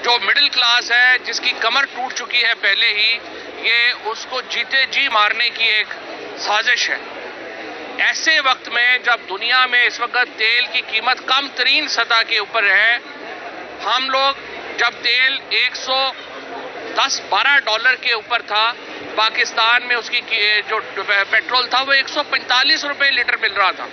جو middle class ہے جس کی کمر ٹوٹ چکی ہے پہلے ہی، یہ اس کو جیتے جی مارنے کی ایک سازش ہے۔ ایسے وقت میں جب دنیا میں اس وقت تیل کی قیمت کم ترین سطح کے اوپر ہے، ہم لوگ جب تیل 110-12 ڈالر کے اوپر تھا، پاکستان میں اس کی جو پیٹرول تھا وہ 145 روپے لیٹر مل رہا تھا۔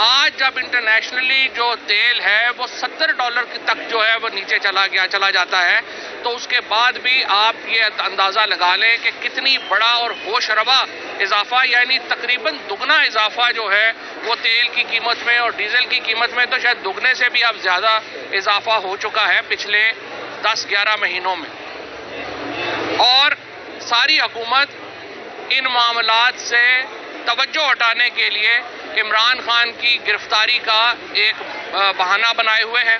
آج جب انٹرنیشنلی جو تیل ہے وہ 70 ڈالر تک جو ہے وہ نیچے چلا جاتا ہے، تو اس کے بعد بھی آپ یہ اندازہ لگا لیں کہ کتنی بڑا اور ہوش روا اضافہ، یعنی تقریباً دگنا اضافہ جو ہے وہ تیل کی قیمت میں اور ڈیزل کی قیمت میں تو شاید دگنے سے بھی اب زیادہ اضافہ ہو چکا ہے پچھلے 10-11 مہینوں میں۔ اور ساری حکومت ان معاملات سے توجہ ہٹانے کے لیے عمران خان کی گرفتاری کا ایک بہانہ بنائے ہوئے ہے۔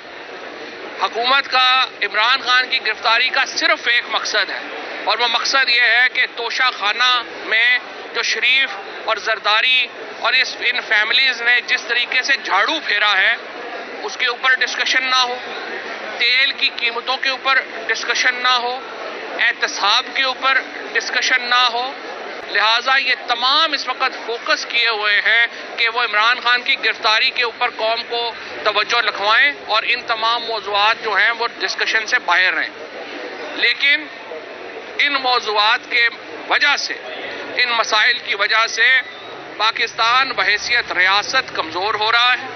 حکومت کا عمران خان کی گرفتاری کا صرف ایک مقصد ہے، اور وہ مقصد یہ ہے کہ توشہ خانہ میں جو شریف اور زرداری اور ان فیملیز نے جس طریقے سے جھاڑو پھیرا ہے اس کے اوپر ڈسکشن نہ ہو، تیل کی قیمتوں کے اوپر ڈسکشن نہ ہو، احتساب کے اوپر ڈسکشن نہ ہو۔ لہٰذا یہ تمام اس وقت فوکس کیے ہوئے ہیں کہ وہ عمران خان کی گرفتاری کے اوپر قوم کو توجہ لکھوائیں اور ان تمام موضوعات جو ہیں وہ ڈسکشن سے باہر رہیں۔ لیکن ان موضوعات کے وجہ سے، ان مسائل کی وجہ سے پاکستان بحیثیت ریاست کمزور ہو رہا ہے،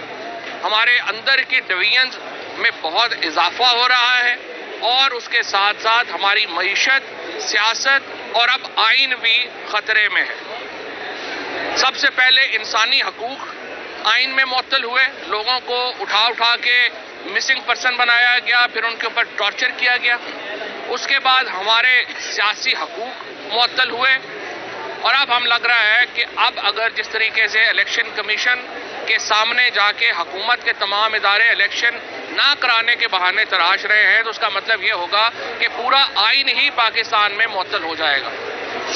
ہمارے اندر کی ڈویژنز میں بہت اضافہ ہو رہا ہے، اور اس کے ساتھ ساتھ ہماری معیشت، سیاست اور اب آئین بھی خطرے میں ہے۔ سب سے پہلے انسانی حقوق آئین میں معطل ہوئے، لوگوں کو اٹھا کے مسنگ پرسن بنایا گیا، پھر ان کے اوپر ٹارچر کیا گیا۔ اس کے بعد ہمارے سیاسی حقوق معطل ہوئے، اور اب ہم لگ رہا ہے کہ اب اگر جس طریقے سے الیکشن کمیشن کے سامنے جا کے حکومت کے تمام ادارے الیکشن نہ کرانے کے بہانے تراش رہے ہیں، تو اس کا مطلب یہ ہوگا کہ پورا آئین ہی پاکستان میں معطل ہو جائے گا۔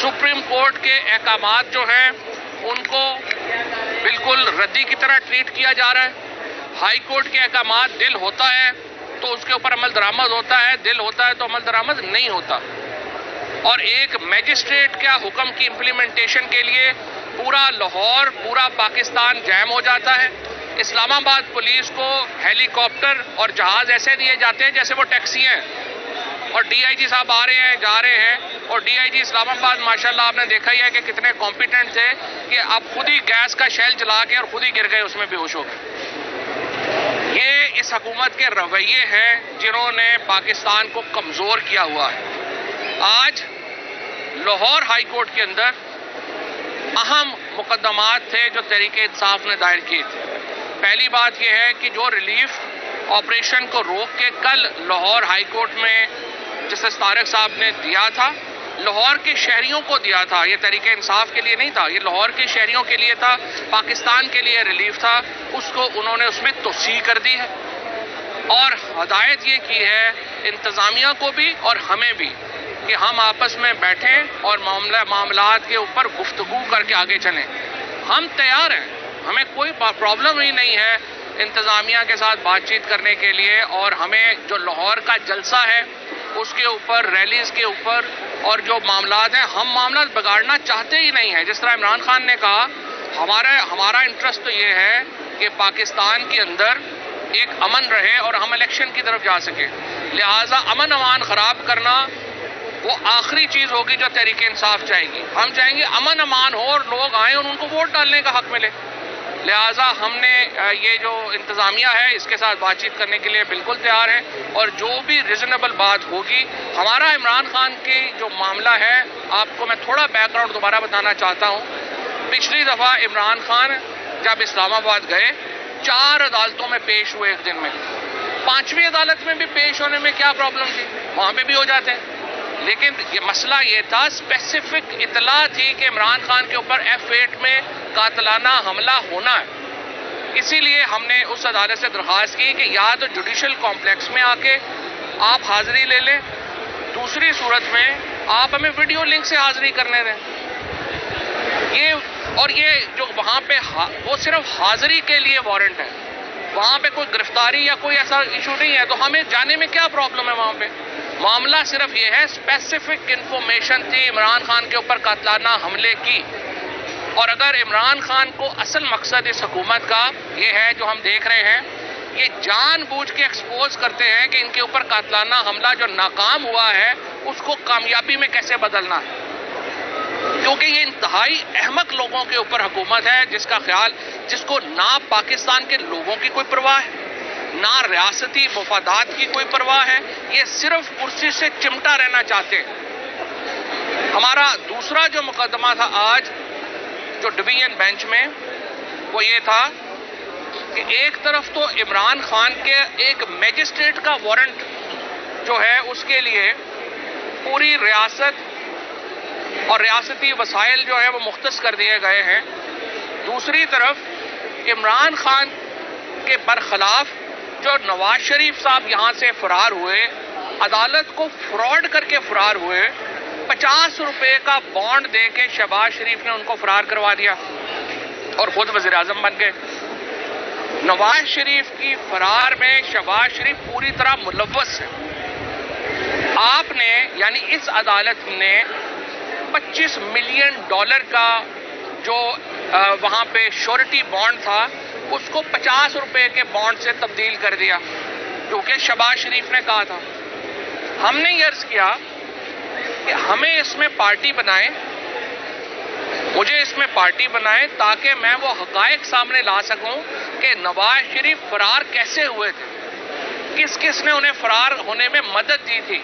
سپریم کورٹ کے احکامات جو ہیں ان کو بالکل ردی کی طرح ٹریٹ کیا جا رہا ہے۔ ہائی کورٹ کے احکامات دل ہوتا ہے تو اس کے اوپر عمل درآمد ہوتا ہے، دل ہوتا ہے تو عمل درآمد نہیں ہوتا، اور ایک میجسٹریٹ کا حکم کی امپلیمنٹیشن کے لیے پورا لاہور، پورا پاکستان جیم ہو جاتا ہے۔ اسلام آباد پولیس کو ہیلی کاپٹر اور جہاز ایسے دیے جاتے ہیں جیسے وہ ٹیکسی ہیں، اور ڈی آئی جی صاحب آ رہے ہیں جا رہے ہیں، اور ڈی آئی جی اسلام آباد ماشاءاللہ آپ نے دیکھا ہی ہے کہ کتنے کمپیٹنٹ تھے کہ اب خود ہی گیس کا شیل چلا کے اور خود ہی گر گئے، اس میں بے ہوش ہو گئے۔ یہ اس حکومت کے رویے ہیں جنہوں نے پاکستان کو کمزور کیا ہوا ہے۔ آج لاہور ہائی کورٹ کے اندر اہم مقدمات تھے جو تحریک انصاف نے دائر کیے تھے۔ پہلی بات یہ ہے کہ جو ریلیف آپریشن کو روک کے کل لاہور ہائی کورٹ میں جسٹس طارق صاحب نے دیا تھا، لاہور کے شہریوں کو دیا تھا، یہ تحریک انصاف کے لیے نہیں تھا، یہ لاہور کے شہریوں کے لیے تھا، پاکستان کے لیے ریلیف تھا، اس کو انہوں نے اس میں توسیع کر دی ہے، اور ہدایت یہ کی ہے انتظامیہ کو بھی اور ہمیں بھی کہ ہم آپس میں بیٹھیں اور معاملات کے اوپر گفتگو کر کے آگے چلیں۔ ہم تیار ہیں، ہمیں کوئی پرابلم ہی نہیں ہے انتظامیہ کے ساتھ بات چیت کرنے کے لیے، اور ہمیں جو لاہور کا جلسہ ہے اس کے اوپر، ریلیز کے اوپر اور جو معاملات ہیں، ہم معاملات بگاڑنا چاہتے ہی نہیں ہیں۔ جس طرح عمران خان نے کہا ہمارا انٹرسٹ تو یہ ہے کہ پاکستان کے اندر ایک امن رہے اور ہم الیکشن کی طرف جا سکیں، لہٰذا امن امان خراب کرنا وہ آخری چیز ہوگی جو تحریک انصاف چاہے گی۔ ہم چاہیں گے امن امان ہو اور لوگ آئیں اور ان کو ووٹ ڈالنے کا حق ملے، لہٰذا ہم نے یہ جو انتظامیہ ہے اس کے ساتھ بات چیت کرنے کے لیے بالکل تیار ہیں، اور جو بھی ریزنیبل بات ہوگی۔ ہمارا عمران خان کی جو معاملہ ہے، آپ کو میں تھوڑا بیک گراؤنڈ دوبارہ بتانا چاہتا ہوں۔ پچھلی دفعہ عمران خان جب اسلام آباد گئے 4 عدالتوں میں پیش ہوئے ایک دن میں، 5ویں عدالت میں بھی پیش ہونے میں کیا پرابلم تھی، وہاں پہ بھی ہو جاتے ہیں، لیکن یہ مسئلہ یہ تھا، اسپیسیفک اطلاع تھی کہ عمران خان کے اوپر F8 میں قاتلانہ حملہ ہونا ہے، اسی لیے ہم نے اس عدالت سے درخواست کی کہ یا تو جوڈیشل کمپلیکس میں آ کے آپ حاضری لے لیں، دوسری صورت میں آپ ہمیں ویڈیو لنک سے حاضری کرنے دیں۔ یہ جو وہاں پہ وہ صرف حاضری کے لیے وارنٹ ہے، وہاں پہ کوئی گرفتاری یا کوئی ایسا ایشو نہیں ہے، تو ہمیں جانے میں کیا پرابلم ہے وہاں پہ؟ معاملہ صرف یہ ہے، اسپیسیفک انفارمیشن تھی عمران خان کے اوپر قاتلانہ حملے کی، اور اگر عمران خان کو اصل مقصد اس حکومت کا یہ ہے جو ہم دیکھ رہے ہیں، یہ جان بوجھ کے ایکسپوز کرتے ہیں کہ ان کے اوپر قاتلانہ حملہ جو ناکام ہوا ہے اس کو کامیابی میں کیسے بدلنا ہے، کیونکہ یہ انتہائی احمق لوگوں کے اوپر حکومت ہے جس کو نہ پاکستان کے لوگوں کی کوئی پرواہ ہے، نہ ریاستی مفادات کی کوئی پرواہ ہے، یہ صرف کرسی سے چمٹا رہنا چاہتے ہیں۔ ہمارا دوسرا جو مقدمہ تھا آج جو ڈویژن بینچ میں، وہ یہ تھا کہ ایک طرف تو عمران خان کے ایک میجسٹریٹ کا وارنٹ جو ہے اس کے لیے پوری ریاست اور ریاستی وسائل جو ہے وہ مختص کر دیے گئے ہیں، دوسری طرف عمران خان کے برخلاف جو نواز شریف صاحب یہاں سے فرار ہوئے، عدالت کو فراڈ کر کے فرار ہوئے، 50 روپے کا بانڈ دے کے شہباز شریف نے ان کو فرار کروا دیا اور خود وزیر اعظم بن گئے۔ نواز شریف کی فرار میں شہباز شریف پوری طرح ملوث ہے۔ آپ نے یعنی اس عدالت نے $25 ملین کا جو وہاں پہ شورٹی بانڈ تھا اس کو 50 روپے کے بانڈ سے تبدیل کر دیا، کیونکہ شہباز شریف نے کہا تھا۔ ہم نے یہ عرض کیا کہ ہمیں اس میں پارٹی بنائیں، مجھے اس میں پارٹی بنائیں تاکہ میں وہ حقائق سامنے لا سکوں کہ نواز شریف فرار کیسے ہوئے تھے، کس کس نے انہیں فرار ہونے میں مدد دی تھی۔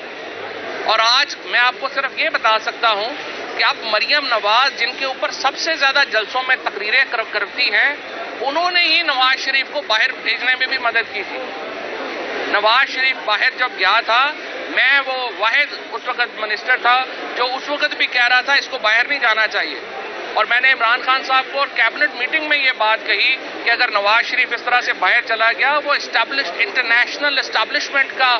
اور آج میں آپ کو صرف یہ بتا سکتا ہوں کہ اب مریم نواز جن کے اوپر سب سے زیادہ جلسوں میں تقریریں کرتی ہیں، انہوں نے ہی نواز شریف کو باہر بھیجنے میں بھی مدد کی تھی۔ نواز شریف باہر جب گیا تھا، میں وہ واحد اس وقت منسٹر تھا جو اس وقت بھی کہہ رہا تھا اس کو باہر نہیں جانا چاہیے، اور میں نے عمران خان صاحب کو کیبنٹ میٹنگ میں یہ بات کہی کہ اگر نواز شریف اس طرح سے باہر چلا گیا وہ انٹرنیشنل اسٹیبلشمنٹ کا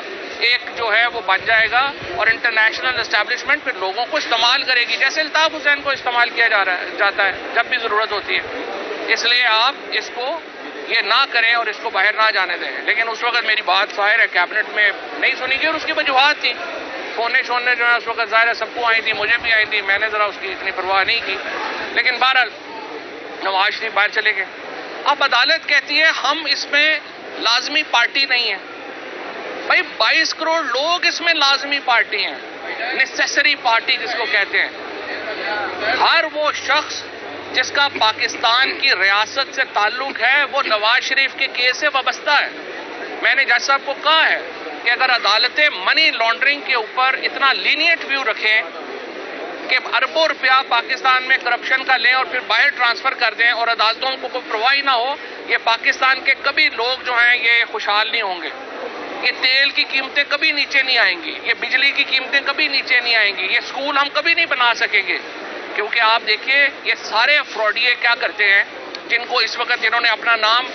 ایک جو ہے وہ بن جائے گا، اور انٹرنیشنل اسٹیبلشمنٹ پھر لوگوں کو استعمال کرے گی جیسے الطاف حسین کو استعمال کیا جاتا ہے جب بھی ضرورت ہوتی ہے۔ اس لیے آپ اس کو یہ نہ کریں اور اس کو باہر نہ جانے دیں۔ لیکن اس وقت میری بات ظاہر ہے کیبنٹ میں نہیں سنی گئی، اور اس کی وجوہات تھی، فونے شونے جو ہے اس وقت ظاہر ہے سب کو آئی تھی، مجھے بھی آئی تھی، میں نے ذرا اس کی اتنی پرواہ نہیں کی۔ لیکن بہرحال نواز شریف باہر چلے گئے۔ اب عدالت کہتی ہے ہم اس میں لازمی پارٹی نہیں ہے۔ بھائی 22 کروڑ لوگ اس میں لازمی پارٹی ہیں، نیسیسری پارٹی جس کو کہتے ہیں۔ ہر وہ شخص جس کا پاکستان کی ریاست سے تعلق ہے وہ نواز شریف کے کیس سے وابستہ ہے۔ میں نے جج صاحب کو کہا ہے کہ اگر عدالتیں منی لانڈرنگ کے اوپر اتنا لینیٹ ویو رکھیں کہ اربوں روپیہ پاکستان میں کرپشن کا لیں اور پھر باہر ٹرانسفر کر دیں اور عدالتوں کو کوئی پرواہ نہ ہو، یہ پاکستان کے کبھی لوگ جو ہیں یہ خوشحال نہیں ہوں گے، یہ تیل کی قیمتیں کبھی نیچے نہیں آئیں گی، یہ بجلی کی قیمتیں کبھی نیچے نہیں آئیں گی، یہ سکول ہم کبھی نہیں بنا سکیں گے۔ کیونکہ آپ دیکھیے یہ سارے فراڈیے کیا کرتے ہیں، جن کو اس وقت جنہوں نے اپنا نام،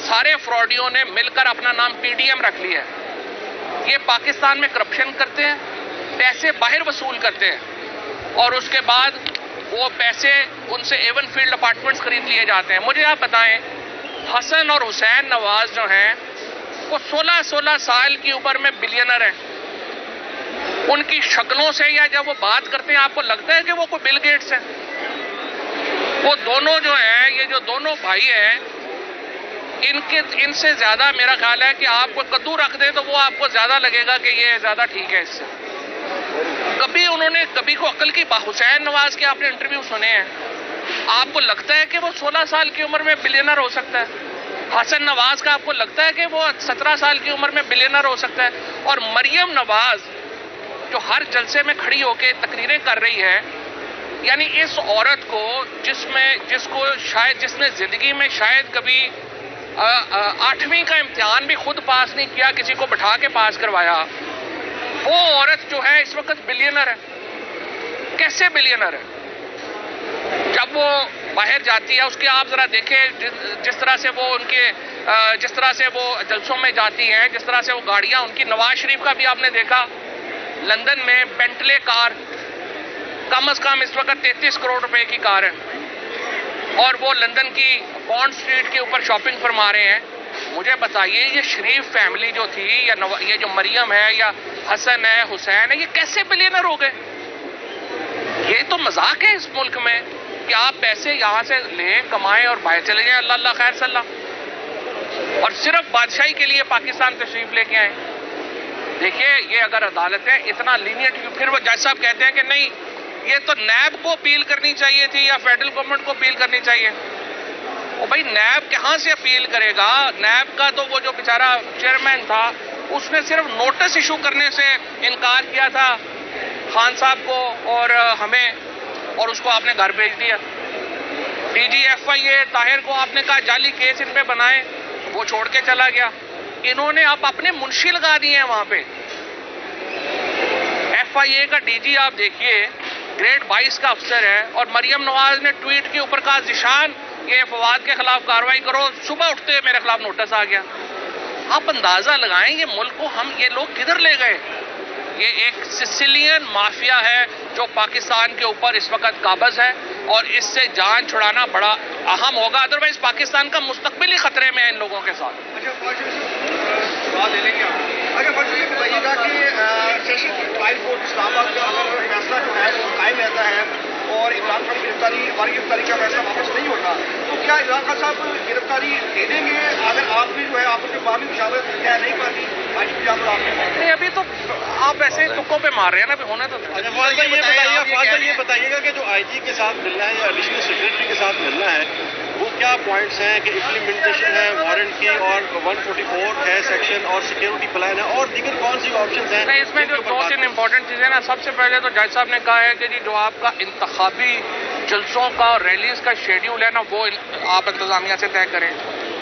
سارے فراڈیوں نے مل کر اپنا نام PDM رکھ لیا ہے، یہ پاکستان میں کرپشن کرتے ہیں، پیسے باہر وصول کرتے ہیں، اور اس کے بعد وہ پیسے ان سے ایون فیلڈ اپارٹمنٹس خرید لیے جاتے ہیں۔ مجھے آپ بتائیں حسن اور حسین نواز جو ہیں وہ 16 سال کی عمر میں بلینر ہیں، ان کی شکلوں سے یا جب وہ بات کرتے ہیں آپ کو لگتا ہے کہ وہ کوئی بل گیٹس ہیں؟ وہ دونوں جو ہیں، یہ جو دونوں بھائی ہیں، ان سے زیادہ میرا خیال ہے کہ آپ کو کدو رکھ دیں تو وہ آپ کو زیادہ لگے گا کہ یہ زیادہ ٹھیک ہے اس سے۔ کبھی کو عقل کی حسین نواز کے آپ نے انٹرویو سنے ہیں، آپ کو لگتا ہے کہ وہ 16 سال کی عمر میں بلینر ہو سکتا ہے؟ حسن نواز کا آپ کو لگتا ہے کہ وہ 17 سال کی عمر میں بلینر ہو سکتا ہے؟ اور مریم نواز جو ہر جلسے میں کھڑی ہو کے تقریریں کر رہی ہے، یعنی اس عورت کو جس نے زندگی میں شاید کبھی 8ویں کا امتحان بھی خود پاس نہیں کیا، کسی کو بٹھا کے پاس کروایا، وہ عورت جو ہے اس وقت بلینر ہے۔ کیسے بلینر ہے؟ جب وہ باہر جاتی ہے اس کے آپ ذرا دیکھیں جس طرح سے وہ جلسوں میں جاتی ہیں، جس طرح سے وہ گاڑیاں ان کی، نواز شریف کا بھی آپ نے دیکھا لندن میں بینٹلے کار کم از کم اس وقت 33 کروڑ روپے کی کار ہے، اور وہ لندن کی بانڈ سٹریٹ کے اوپر شاپنگ فرما رہے ہیں۔ مجھے بتائیے یہ شریف فیملی جو تھی یا یہ جو مریم ہے یا حسن ہے حسین ہے یہ کیسے بلینر ہو گئے؟ یہ تو مذاق ہے اس ملک میں کہ آپ پیسے یہاں سے لیں کمائیں اور باہر چلے جائیں، اللہ اللہ خیر صلی اللہ، اور صرف بادشاہی کے لیے پاکستان تشریف لے کے آئیں۔ دیکھیے یہ اگر عدالت ہے اتنا لینیٹ، پھر وہ جج صاحب کہتے ہیں کہ نہیں یہ تو نیب کو اپیل کرنی چاہیے تھی یا فیڈرل گورنمنٹ کو اپیل کرنی چاہیے۔ وہ بھائی نیب کہاں سے اپیل کرے گا؟ نیب کا تو وہ جو بیچارہ چیئرمین تھا اس نے صرف نوٹس ایشو کرنے سے انکار کیا تھا خان صاحب کو اور ہمیں، اور اس کو آپ نے گھر بھیج دیا۔ ڈی جی ایف آئی اے طاہر کو آپ نے کہا جعلی کیس ان پہ بنائے، وہ چھوڑ کے چلا گیا۔ انہوں نے آپ اپنے منشی لگا دیے ہیں وہاں پہ۔ ایف آئی اے کا ڈی جی آپ دیکھیے گریڈ 22 کا افسر ہے، اور مریم نواز نے ٹویٹ کے اوپر کہا ذیشان یہ فواد کے خلاف کارروائی کرو، صبح اٹھتے میرے خلاف نوٹس آ گیا۔ آپ اندازہ لگائیں یہ ملک کو یہ لوگ کدھر لے گئے؟ یہ ایک سسیلین مافیا ہے جو پاکستان کے اوپر اس وقت قابض ہے، اور اس سے جان چھڑانا بڑا اہم ہوگا، ادروائز پاکستان کا مستقبل ہی خطرے میں ہے ان لوگوں کے ساتھ۔ اگر یہ بتائیے گا کہ سیشن ٹرائل کورٹ اسلام آباد کا اگر فیصلہ جو ہے وہ قائم رہتا ہے اور عمران خان کی گرفتاری کا فیصلہ واپس نہیں ہوتا، تو کیا عمران خان صاحب گرفتاری دے دیں گے؟ اگر آپ بھی جو ہے آپ کی باہمی مشاورت کیا نہیں پاتی آج بھی آپ نہیں، ابھی تو آپ ایسے ہی تکوں پہ مار رہے ہیں نا، ابھی ہونے تو یہ بتائیے گا کہ جو آئی جی کے ساتھ ملنا ہے یا ایڈیشنل سیکرٹری کے ساتھ ملنا ہے وہ کیا پوائنٹس ہیں کہ امپلیمنٹیشن ہے وارنٹ کی، اور 144 ہے سیکشن، اور سیکیورٹی پلان ہے، اور دیگر کون سی آپشنز ہیں؟ نہیں، اس میں جو 2-3 امپورٹنٹ چیزیں نا، سب سے پہلے تو جج صاحب نے کہا ہے کہ جی جو آپ کا انتخابی جلسوں کا اور ریلیز کا شیڈیول ہے نا وہ آپ انتظامیہ سے طے کریں۔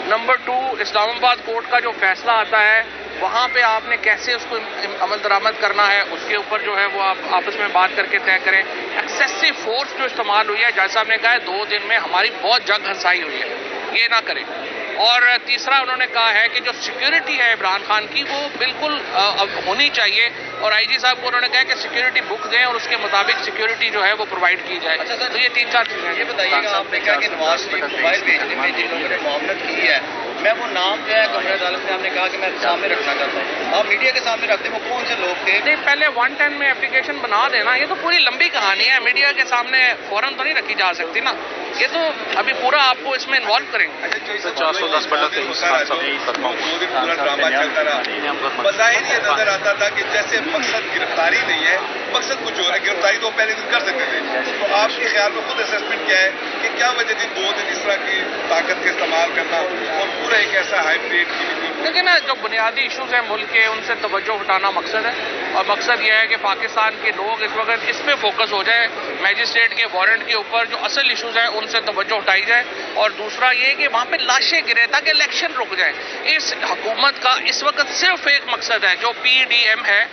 نمبر 2، اسلام آباد کورٹ کا جو فیصلہ آتا ہے وہاں پہ آپ نے کیسے اس کو عمل درآمد کرنا ہے اس کے اوپر جو ہے وہ آپ آپس میں بات کر کے طے کریں۔ ایکسیسو فورس جو استعمال ہوئی ہے جج صاحب نے کہا ہے 2 دن میں ہماری بہت جگ ہنسائی ہوئی ہے، یہ نہ کریں۔ اور تیسرا انہوں نے کہا ہے کہ جو سیکیورٹی ہے عمران خان کی وہ بالکل ہونی چاہیے، اور آئی جی صاحب کو انہوں نے کہا کہ سیکیورٹی بک دیں اور اس کے مطابق سیکیورٹی جو ہے وہ پرووائڈ کی جائے۔ تو یہ 3-4 چیزیں ہیں۔ یہ بتائیے گا آپ نے کہا کہ نواز شریف موبائل بھیجنے میں جن لوگوں نے معاملت کی ہے، میں وہ نام جو ہے کمرہ عدالت میں آپ نے کہا کہ میں سامنے رکھنا چاہتا ہوں، آپ میڈیا کے سامنے رکھتے ہیں، وہ کون سے لوگ تھے؟ نہیں، پہلے 110 میں اپلیکیشن بنا دینا، یہ تو پوری لمبی کہانی ہے، میڈیا کے سامنے فوراً تو نہیں رکھی جا سکتی نا، یہ تو ابھی پورا آپ کو اس میں انوالو کریں گے۔ 410 ڈرامہ چلتا رہا، بظاہر یہ نظر آتا تھا کہ جیسے مقصد گرفتاری نہیں ہے، مقصد کچھ اور ہے۔ گرفتاری تو پہلے دن کر سکتے تھے، تو آپ کے خیال میں خود اسیسمنٹ کیا ہے کہ کیا وجہ تھی 2 دن اس طرح کی طاقت کا استعمال کرنا اور پورا ایک ایسا ہائی پلیٹ کی؟ لیکن جو بنیادی ایشوز ہیں ملک کے ان سے توجہ ہٹانا مقصد ہے، اور مقصد یہ ہے کہ پاکستان کے لوگ اس وقت اس پہ فوکس ہو جائے، میجسٹریٹ کے وارنٹ کے اوپر جو اصل ایشوز ہیں ان سے توجہ ہٹائی جائے، اور دوسرا یہ کہ وہاں پہ لاشیں گرے تاکہ الیکشن رک جائے۔ اس حکومت کا اس وقت صرف ایک مقصد ہے، جو پی ڈی ایم ہے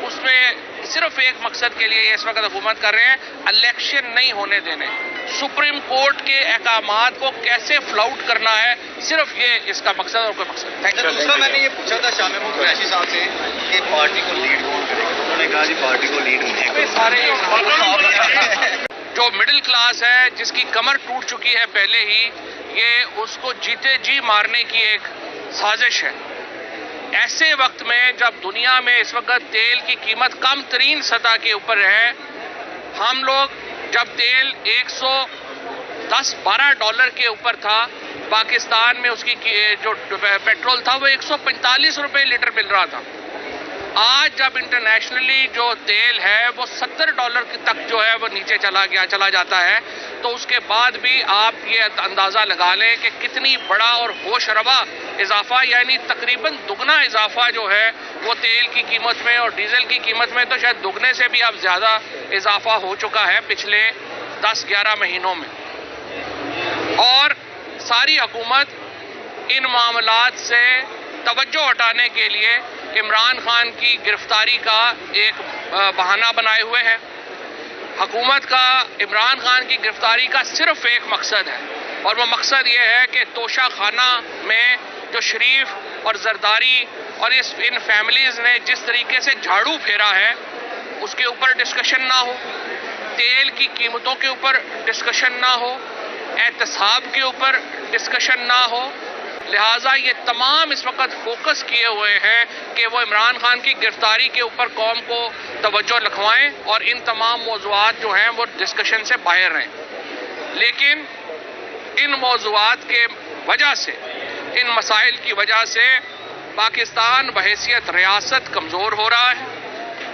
اس میں صرف ایک مقصد کے لیے یہ اس وقت حکومت کر رہے ہیں، الیکشن نہیں ہونے دینے، سپریم کورٹ کے احکامات کو کیسے فلاؤٹ کرنا ہے، صرف یہ اس کا مقصد اور کوئی مقصد نہیں۔ دوسرا میں نے یہ پوچھا تھا شاہ محمود قریشی صاحب سے کہ پارٹی کو لیڈ کون کرے گا، انہوں نے کہا جی پارٹی کو لیڈ مجھے سارے جو مڈل کلاس ہے جس کی کمر ٹوٹ چکی ہے پہلے ہی، یہ اس کو جیتے جی مارنے کی ایک سازش ہے۔ ایسے وقت میں جب دنیا میں اس وقت تیل کی قیمت کم ترین سطح کے اوپر ہے، ہم لوگ جب تیل 110-12 ڈالر کے اوپر تھا، پاکستان میں اس کی جو پیٹرول تھا وہ 145 روپے لیٹر مل رہا تھا۔ آج جب انٹرنیشنلی جو تیل ہے وہ 70 ڈالر تک جو ہے وہ نیچے چلا جاتا ہے، تو اس کے بعد بھی آپ یہ اندازہ لگا لیں کہ کتنی بڑا اور ہوش ربا اضافہ، یعنی تقریباً دگنا اضافہ جو ہے وہ تیل کی قیمت میں اور ڈیزل کی قیمت میں تو شاید دگنے سے بھی اب زیادہ اضافہ ہو چکا ہے پچھلے 10-11 مہینوں میں۔ اور ساری حکومت ان معاملات سے توجہ ہٹانے کے لیے عمران خان کی گرفتاری کا ایک بہانہ بنائے ہوئے ہیں۔ حکومت کا عمران خان کی گرفتاری کا صرف ایک مقصد ہے، اور وہ مقصد یہ ہے کہ توشہ خانہ میں جو شریف اور زرداری اور ان فیملیز نے جس طریقے سے جھاڑو پھیرا ہے اس کے اوپر ڈسکشن نہ ہو، تیل کی قیمتوں کے اوپر ڈسکشن نہ ہو، احتساب کے اوپر ڈسکشن نہ ہو، لہٰذا یہ تمام اس وقت فوکس کیے ہوئے ہیں کہ وہ عمران خان کی گرفتاری کے اوپر قوم کو توجہ رکھوائیں اور ان تمام موضوعات جو ہیں وہ ڈسکشن سے باہر رہیں. لیکن ان موضوعات کے وجہ سے، ان مسائل کی وجہ سے پاکستان بحیثیت ریاست کمزور ہو رہا ہے،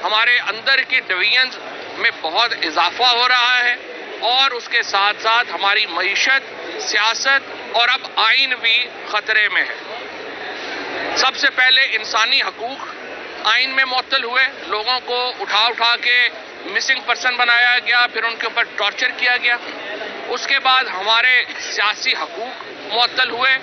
ہمارے اندر کی ڈویژنز میں بہت اضافہ ہو رہا ہے، اور اس کے ساتھ ساتھ ہماری معیشت، سیاست اور اب آئین بھی خطرے میں ہے. سب سے پہلے انسانی حقوق آئین میں معطل ہوئے، لوگوں کو اٹھا کے مسنگ پرسن بنایا گیا، پھر ان کے اوپر ٹارچر کیا گیا. اس کے بعد ہمارے سیاسی حقوق معطل ہوئے،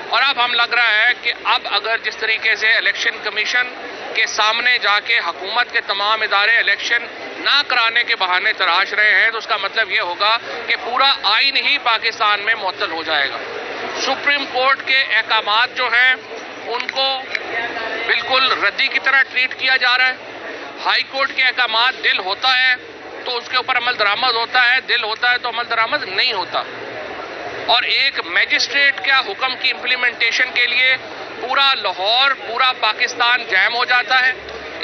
اور اب ہم لگ رہا ہے کہ اب اگر جس طریقے سے الیکشن کمیشن کے سامنے جا کے حکومت کے تمام ادارے الیکشن نہ کرانے کے بہانے تراش رہے ہیں، تو اس کا مطلب یہ ہوگا کہ پورا آئین ہی پاکستان میں معطل ہو جائے گا. سپریم کورٹ کے احکامات جو ہیں ان کو بالکل ردی کی طرح ٹریٹ کیا جا رہا ہے. ہائی کورٹ کے احکامات دل ہوتا ہے تو اس کے اوپر عمل درآمد ہوتا ہے، دل ہوتا ہے تو عمل درآمد نہیں ہوتا. اور ایک میجسٹریٹ کا حکم کی امپلیمنٹیشن کے لیے پورا لاہور، پورا پاکستان جیم ہو جاتا ہے.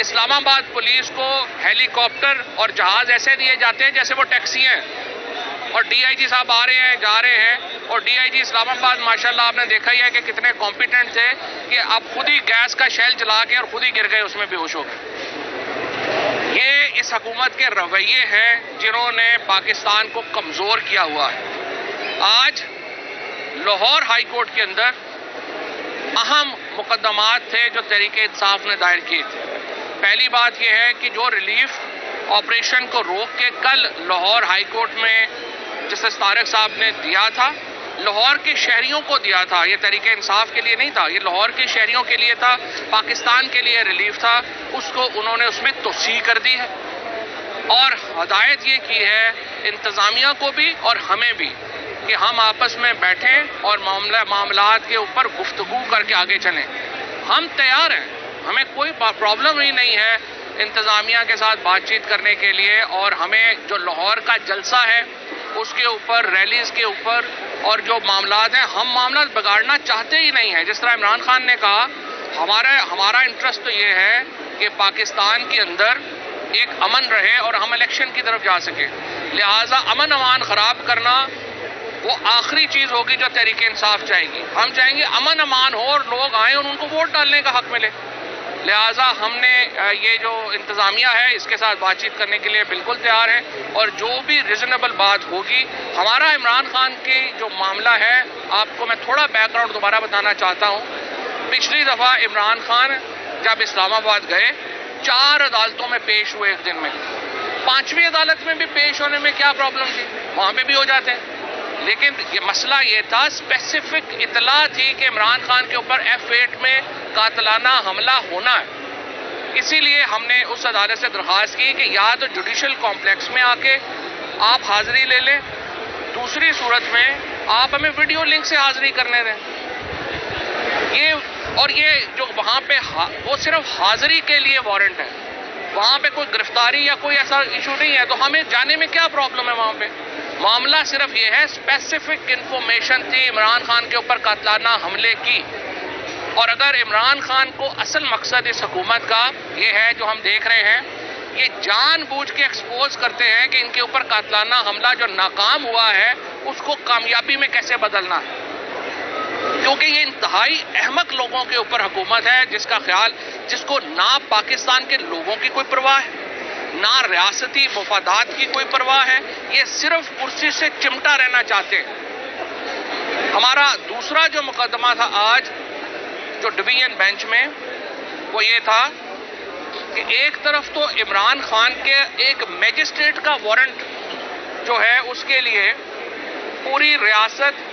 اسلام آباد پولیس کو ہیلی کاپٹر اور جہاز ایسے دیے جاتے ہیں جیسے وہ ٹیکسی ہیں، اور ڈی آئی جی صاحب آ رہے ہیں، جا رہے ہیں، اور ڈی آئی جی اسلام آباد ماشاءاللہ آپ نے دیکھا ہی ہے کہ کتنے کمپیٹنٹ تھے کہ اب خود ہی گیس کا شیل چلا کے اور خود ہی گر گئے، اس میں بے ہوش ہو گئے. یہ اس حکومت کے رویے ہیں جنہوں نے پاکستان کو کمزور کیا ہوا ہے. آج لاہور ہائی کورٹ کے اندر اہم مقدمات تھے جو تحریک انصاف نے دائر کیے تھے. پہلی بات یہ ہے کہ جو ریلیف آپریشن کو روک کے کل لاہور ہائی کورٹ میں جسٹس طارق صاحب نے دیا تھا، لاہور کے شہریوں کو دیا تھا، یہ تحریک انصاف کے لیے نہیں تھا، یہ لاہور کے شہریوں کے لیے تھا، پاکستان کے لیے ریلیف تھا. اس کو انہوں نے اس میں توسیع کر دی ہے، اور ہدایت یہ کی ہے انتظامیہ کو بھی اور ہمیں بھی کہ ہم آپس میں بیٹھیں اور معاملات کے اوپر گفتگو کر کے آگے چلیں. ہم تیار ہیں، ہمیں کوئی پرابلم ہی نہیں ہے انتظامیہ کے ساتھ بات چیت کرنے کے لیے، اور ہمیں جو لاہور کا جلسہ ہے اس کے اوپر، ریلیز کے اوپر اور جو معاملات ہیں، ہم معاملات بگاڑنا چاہتے ہی نہیں ہیں. جس طرح عمران خان نے کہا ہمارا انٹرسٹ تو یہ ہے کہ پاکستان کے اندر ایک امن رہے اور ہم الیکشن کی طرف جا سکیں. لہٰذا امن امان خراب کرنا وہ آخری چیز ہوگی جو تحریک انصاف چاہے گی. ہم چاہیں گے امن امان ہو اور لوگ آئیں اور ان کو ووٹ ڈالنے کا حق ملے. لہٰذا ہم نے یہ جو انتظامیہ ہے اس کے ساتھ بات چیت کرنے کے لیے بالکل تیار ہیں، اور جو بھی ریزنیبل بات ہوگی. ہمارا عمران خان کی جو معاملہ ہے، آپ کو میں تھوڑا بیک گراؤنڈ دوبارہ بتانا چاہتا ہوں. پچھلی دفعہ عمران خان جب اسلام آباد گئے 4 عدالتوں میں پیش ہوئے ایک دن میں. 5ویں عدالت میں بھی پیش ہونے میں کیا پرابلم تھی؟ وہاں پہ بھی ہو جاتے ہیں. لیکن یہ مسئلہ یہ تھا، اسپیسیفک اطلاع تھی کہ عمران خان کے اوپر F8 میں قاتلانہ حملہ ہونا ہے. اسی لیے ہم نے اس عدالت سے درخواست کی کہ یا تو جوڈیشل کمپلیکس میں آ کے آپ حاضری لے لیں، دوسری صورت میں آپ ہمیں ویڈیو لنک سے حاضری کرنے دیں. یہ جو وہاں پہ وہ صرف حاضری کے لیے وارنٹ ہے، وہاں پہ کوئی گرفتاری یا کوئی ایسا ایشو نہیں ہے، تو ہمیں جانے میں کیا پرابلم ہے وہاں پہ؟ معاملہ صرف یہ ہے، اسپیسیفک انفارمیشن تھی عمران خان کے اوپر قاتلانہ حملے کی. اور اگر عمران خان کو اصل مقصد اس حکومت کا یہ ہے جو ہم دیکھ رہے ہیں، یہ جان بوجھ کے ایکسپوز کرتے ہیں کہ ان کے اوپر قاتلانہ حملہ جو ناکام ہوا ہے اس کو کامیابی میں کیسے بدلنا ہے. کیونکہ یہ انتہائی احمق لوگوں کے اوپر حکومت ہے جس کو نہ پاکستان کے لوگوں کی کوئی پرواہ ہے، نہ ریاستی مفادات کی کوئی پرواہ ہے. یہ صرف کرسی سے چمٹا رہنا چاہتے ہیں. ہمارا دوسرا جو مقدمہ تھا آج جو ڈویژن بینچ میں، وہ یہ تھا کہ ایک طرف تو عمران خان کے ایک میجسٹریٹ کا وارنٹ جو ہے اس کے لیے پوری ریاست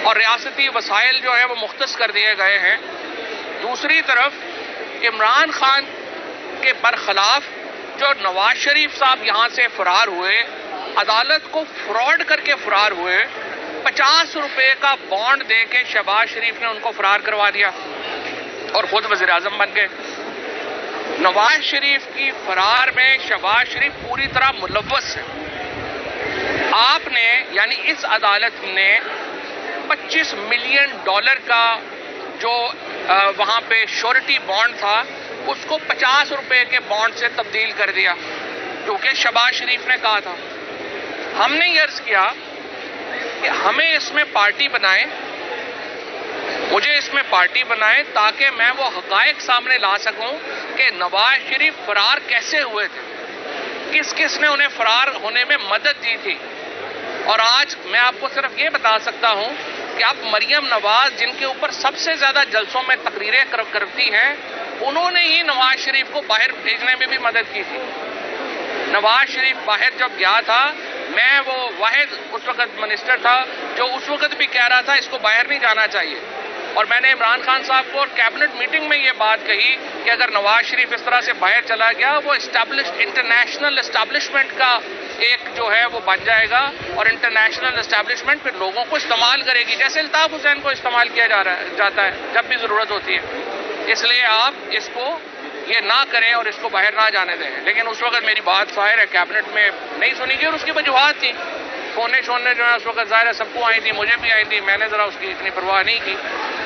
اور ریاستی وسائل جو ہے وہ مختص کر دیے گئے ہیں. دوسری طرف عمران خان کے برخلاف جو نواز شریف صاحب یہاں سے فرار ہوئے، عدالت کو فراڈ کر کے فرار ہوئے، 50 روپے کا بانڈ دے کے شہباز شریف نے ان کو فرار کروا دیا اور خود وزیر اعظم بن گئے. نواز شریف کی فرار میں شہباز شریف پوری طرح ملوث ہے. آپ نے یعنی اس عدالت نے $25 ملین کا جو وہاں پہ شورٹی بانڈ تھا اس کو $50 کے بانڈ سے تبدیل کر دیا، کیونکہ شہباز شریف نے کہا تھا۔ ہم نے یہ عرض کیا کہ ہمیں اس میں پارٹی بنائیں، مجھے اس میں پارٹی بنائیں تاکہ میں وہ حقائق سامنے لا سکوں کہ نواز شریف فرار کیسے ہوئے تھے، کس کس نے انہیں فرار ہونے میں مدد دی تھی۔ اور آج میں آپ کو صرف یہ بتا سکتا ہوں کہ اب مریم نواز جن کے اوپر سب سے زیادہ جلسوں میں تقریریں کرتی ہیں، انہوں نے ہی نواز شریف کو باہر بھیجنے میں بھی مدد کی تھی۔ نواز شریف باہر جب گیا تھا، میں وہ واحد اس وقت منسٹر تھا جو اس وقت بھی کہہ رہا تھا اس کو باہر نہیں جانا چاہیے، اور میں نے عمران خان صاحب کو کیبنٹ میٹنگ میں یہ بات کہی کہ اگر نواز شریف اس طرح سے باہر چلا گیا وہ انٹرنیشنل اسٹیبلشمنٹ کا ایک جو ہے وہ بن جائے گا، اور انٹرنیشنل اسٹیبلشمنٹ پھر لوگوں کو استعمال کرے گی جیسے الطاف حسین کو استعمال کیا جاتا ہے جب بھی ضرورت ہوتی ہے۔ اس لیے آپ اس کو یہ نہ کریں اور اس کو باہر نہ جانے دیں۔ لیکن اس وقت میری بات ظاہر ہے کیبنٹ میں نہیں سنی گئی، اور اس کی وجوہات تھی، فونے شونے جو ہے اس وقت ظاہر ہے سب کو آئی تھی، مجھے بھی آئی تھی، میں نے ذرا اس کی اتنی پرواہ نہیں کی۔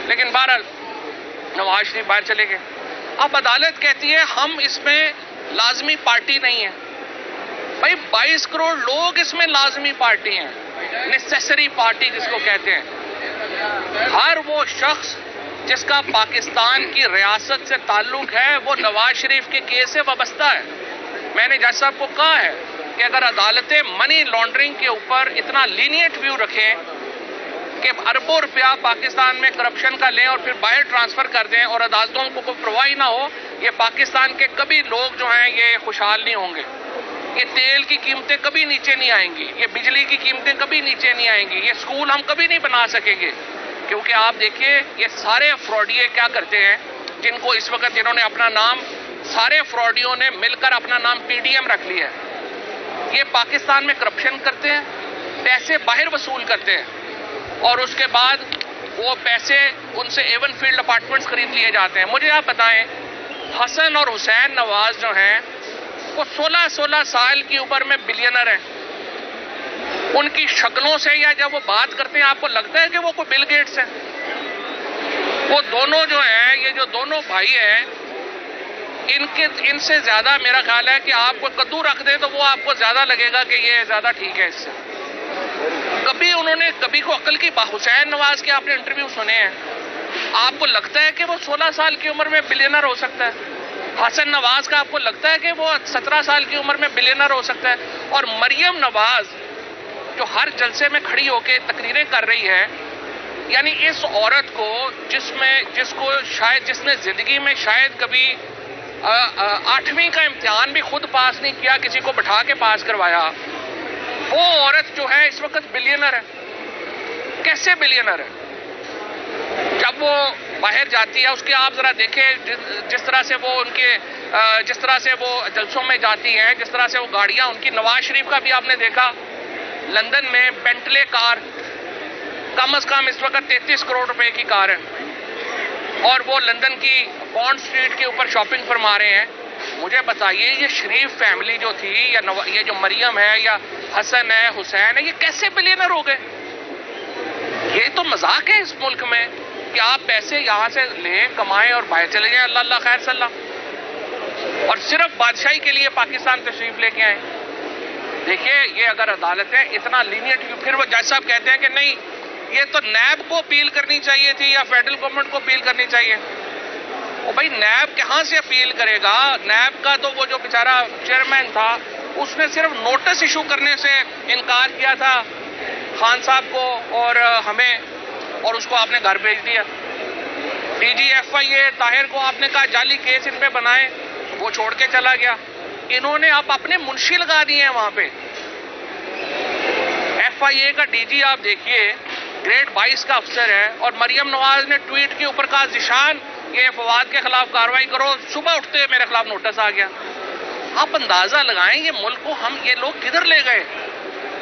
لیکن بہرحال نواز شریف باہر چلے گئے۔ اب عدالت کہتی ہے ہم اس میں لازمی پارٹی نہیں ہیں۔ بھائی 22 کروڑ لوگ اس میں لازمی پارٹی ہیں، نیسیسری پارٹی جس کو کہتے ہیں۔ ہر وہ شخص جس کا پاکستان کی ریاست سے تعلق ہے وہ نواز شریف کے کیس سے وابستہ ہے۔ میں نے جج صاحب کو کہا ہے کہ اگر عدالتیں منی لانڈرنگ کے اوپر اتنا لینیٹ ویو رکھیں کہ اربوں روپیہ پاکستان میں کرپشن کا لیں اور پھر باہر ٹرانسفر کر دیں اور عدالتوں کو کوئی پرواہ نہ ہو، یہ پاکستان کے کبھی لوگ جو ہیں یہ خوشحال نہیں ہوں گے۔ یہ تیل کی قیمتیں کبھی نیچے نہیں آئیں گی، یہ بجلی کی قیمتیں کبھی نیچے نہیں آئیں گی، یہ سکول ہم کبھی نہیں بنا سکیں گے۔ کیونکہ آپ دیکھیے یہ سارے فراڈیے کیا کرتے ہیں، جن کو اس وقت جنہوں نے اپنا نام، سارے فراڈیوں نے مل کر اپنا نام PDM رکھ لیا ہے۔ یہ پاکستان میں کرپشن کرتے ہیں، پیسے باہر وصول کرتے ہیں، اور اس کے بعد وہ پیسے ان سے ایون فیلڈ اپارٹمنٹس خرید لیے جاتے ہیں۔ مجھے آپ بتائیں حسن اور حسین نواز جو ہیں وہ 16 سال کی عمر میں بلینر ہیں۔ ان کی شکلوں سے یا جب وہ بات کرتے ہیں آپ کو لگتا ہے کہ وہ کوئی بل گیٹس ہیں؟ وہ دونوں جو ہیں، یہ جو دونوں بھائی ہیں، ان سے زیادہ میرا خیال ہے کہ آپ کو کدو رکھ دیں تو وہ آپ کو زیادہ لگے گا کہ یہ زیادہ ٹھیک ہے اس سے۔ کبھی کو عقل کی حسین نواز کے آپ نے انٹرویو سنے ہیں، آپ کو لگتا ہے کہ وہ 16 سال کی عمر میں بلینر ہو سکتا ہے؟ حسن نواز کا آپ کو لگتا ہے کہ وہ 17 سال کی عمر میں بلینر ہو سکتا ہے؟ اور مریم نواز جو ہر جلسے میں کھڑی ہو کے تقریریں کر رہی ہے، یعنی اس عورت کو جس نے زندگی میں شاید کبھی 8ویں کا امتحان بھی خود پاس نہیں کیا، کسی کو بٹھا کے پاس کروایا، وہ عورت جو ہے اس وقت بلینر ہے۔ کیسے بلینر ہے؟ جب وہ باہر جاتی ہے اس کے آپ ذرا دیکھیں جس طرح سے وہ جلسوں میں جاتی ہیں، جس طرح سے وہ گاڑیاں ان کی، نواز شریف کا بھی آپ نے دیکھا لندن میں بینٹلے کار کم از کم اس وقت 33 کروڑ روپے کی کار ہے، اور وہ لندن کی بانڈ سٹریٹ کے اوپر شاپنگ فرما رہے ہیں۔ مجھے بتائیے یہ شریف فیملی جو تھی، یا یہ جو مریم ہے یا حسن ہے حسین ہے، یہ کیسے بلینر ہو گئے؟ یہ تو مذاق ہے اس ملک میں کہ آپ پیسے یہاں سے لیں، کمائیں اور باہر چلے جائیں، اللہ خیر صلی اللہ، اور صرف بادشاہی کے لیے پاکستان تشریف لے کے آئیں۔ دیکھیے یہ اگر عدالتیں اتنا لینیٹ، پھر وہ جج صاحب کہتے ہیں کہ نہیں یہ تو نیب کو اپیل کرنی چاہیے تھی یا فیڈرل گورنمنٹ کو اپیل کرنی چاہیے۔ وہ بھائی نیب کہاں سے اپیل کرے گا؟ نیب کا تو وہ جو بیچارہ چیئرمین تھا اس نے صرف نوٹس ایشو کرنے سے انکار کیا تھا خان صاحب کو اور ہمیں، اور اس کو آپ نے گھر بھیج دیا۔ DG FIA طاہر کو آپ نے کہا جعلی کیس ان پہ بنائے، وہ چھوڑ کے چلا گیا۔ انہوں نے آپ اپنے منشی لگا دیے ہیں وہاں پہ۔ FIA کا DG آپ دیکھیے گریڈ 22 کا افسر ہے، اور مریم نواز نے ٹویٹ کے اوپر کہا ذیشان یہ فواد کے خلاف کارروائی کرو، صبح اٹھتے میرے خلاف نوٹس آ گیا۔ آپ اندازہ لگائیں یہ ملک کو یہ لوگ کدھر لے گئے؟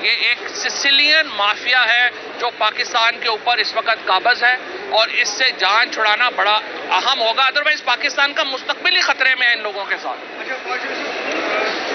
یہ ایک سسیلین مافیا ہے جو پاکستان کے اوپر اس وقت قابض ہے، اور اس سے جان چھڑانا بڑا اہم ہوگا، ادروائز پاکستان کا مستقبل ہی خطرے میں ہے ان لوگوں کے ساتھ۔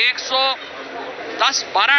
110-12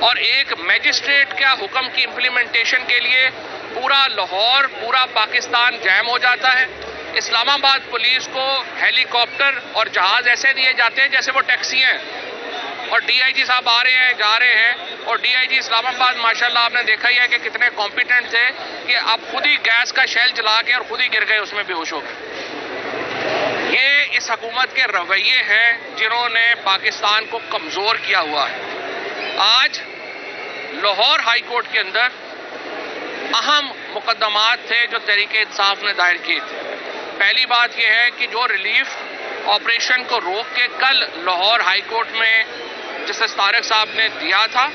اور ایک میجسٹریٹ کا حکم کی امپلیمنٹیشن کے لیے پورا لاہور، پورا پاکستان جیم ہو جاتا ہے. اسلام آباد پولیس کو ہیلی کاپٹر اور جہاز ایسے دیے جاتے ہیں جیسے وہ ٹیکسی ہیں، اور ڈی آئی جی صاحب آ رہے ہیں، جا رہے ہیں، اور ڈی آئی جی اسلام آباد ماشاءاللہ آپ نے دیکھا ہی ہے کہ کتنے کمپیٹنٹ تھے کہ اب خود ہی گیس کا شیل چلا کے اور خود ہی گر گئے اس میں بے ہوش ہو گئے. یہ اس حکومت کے رویے ہیں جنہوں نے پاکستان کو کمزور کیا ہوا ہے. آج لاہور ہائی کورٹ کے اندر اہم مقدمات تھے جو تحریک انصاف نے دائر کیے تھے. پہلی بات یہ ہے کہ جو ریلیف آپریشن کو روک کے کل لاہور ہائی کورٹ میں جسٹس طارق صاحب نے دیا تھا،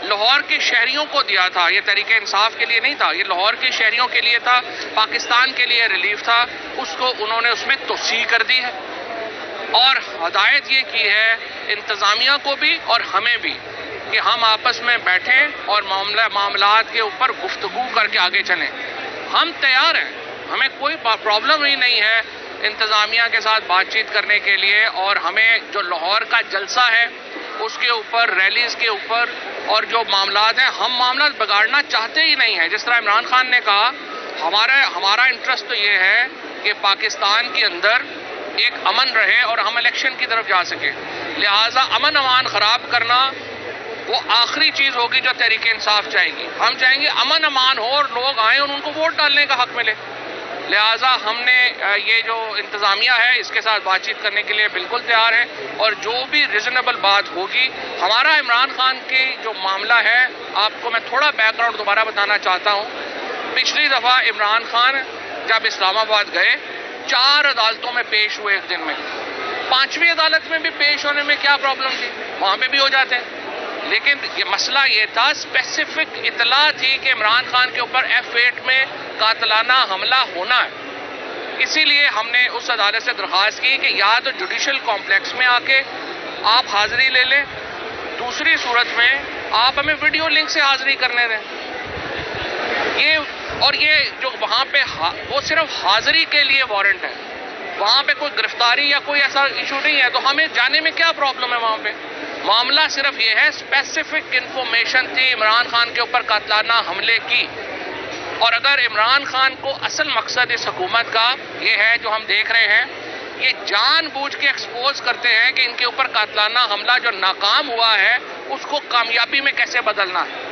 لاہور کے شہریوں کو دیا تھا. یہ تحریک انصاف کے لیے نہیں تھا، یہ لاہور کے شہریوں کے لیے تھا، پاکستان کے لیے ریلیف تھا. اس کو انہوں نے اس میں توسیع کر دی ہے اور ہدایت یہ کی ہے انتظامیہ کو بھی اور ہمیں بھی کہ ہم آپس میں بیٹھیں اور معاملات کے اوپر گفتگو کر کے آگے چلیں. ہم تیار ہیں، ہمیں کوئی پرابلم ہی نہیں ہے انتظامیہ کے ساتھ بات چیت کرنے کے لیے. اور ہمیں جو لاہور کا جلسہ ہے اس کے اوپر، ریلیز کے اوپر اور جو معاملات ہیں، ہم معاملات بگاڑنا چاہتے ہی نہیں ہیں. جس طرح عمران خان نے کہا ہمارا انٹرسٹ تو یہ ہے کہ پاکستان کے اندر ایک امن رہے اور ہم الیکشن کی طرف جا سکیں. لہٰذا امن امان خراب کرنا وہ آخری چیز ہوگی جو تحریک انصاف چاہے گی. ہم چاہیں گے امن امان ہو اور لوگ آئیں اور ان کو ووٹ ڈالنے کا حق ملے. لہٰذا ہم نے یہ جو انتظامیہ ہے اس کے ساتھ بات چیت کرنے کے لیے بالکل تیار ہے، اور جو بھی ریزنیبل بات ہوگی. ہمارا عمران خان کی جو معاملہ ہے، آپ کو میں تھوڑا بیک گراؤنڈ دوبارہ بتانا چاہتا ہوں. پچھلی دفعہ عمران خان جب اسلام آباد گئے 4 عدالتوں میں پیش ہوئے ایک دن میں. 5ویں عدالت میں بھی پیش ہونے میں کیا پرابلم تھی؟ وہاں پہ بھی ہو جاتے ہیں. لیکن یہ مسئلہ یہ تھا، اسپیسیفک اطلاع تھی کہ عمران خان کے اوپر F8 میں قاتلانہ حملہ ہونا ہے. اسی لیے ہم نے اس عدالت سے درخواست کی کہ یا تو جوڈیشل کمپلیکس میں آ کے آپ حاضری لے لیں، دوسری صورت میں آپ ہمیں ویڈیو لنک سے حاضری کرنے دیں. یہ جو وہاں پہ وہ صرف حاضری کے لیے وارنٹ ہے، وہاں پہ کوئی گرفتاری یا کوئی ایسا ایشو نہیں ہے، تو ہمیں جانے میں کیا پرابلم ہے وہاں پہ؟ معاملہ صرف یہ ہے، اسپیسیفک انفارمیشن تھی عمران خان کے اوپر قاتلانہ حملے کی. اور اگر عمران خان کو اصل مقصد اس حکومت کا یہ ہے جو ہم دیکھ رہے ہیں، یہ جان بوجھ کے ایکسپوز کرتے ہیں کہ ان کے اوپر قاتلانہ حملہ جو ناکام ہوا ہے اس کو کامیابی میں کیسے بدلنا ہے.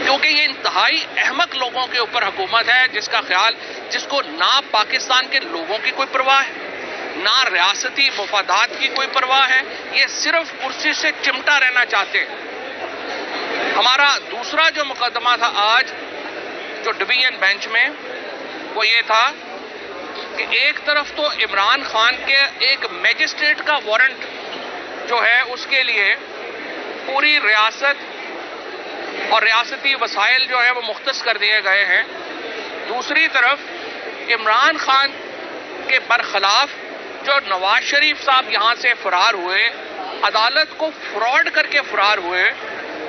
کیونکہ یہ انتہائی احمق لوگوں کے اوپر حکومت ہے جس کو نہ پاکستان کے لوگوں کی کوئی پرواہ ہے، نہ ریاستی مفادات کی کوئی پرواہ ہے. یہ صرف کرسی سے چمٹا رہنا چاہتے ہیں. ہمارا دوسرا جو مقدمہ تھا آج جو ڈویژن بینچ میں، وہ یہ تھا کہ ایک طرف تو عمران خان کے ایک میجسٹریٹ کا وارنٹ جو ہے اس کے لیے پوری ریاست اور ریاستی وسائل جو ہے وہ مختص کر دیے گئے ہیں. دوسری طرف عمران خان کے برخلاف جو نواز شریف صاحب یہاں سے فرار ہوئے، عدالت کو فراڈ کر کے فرار ہوئے،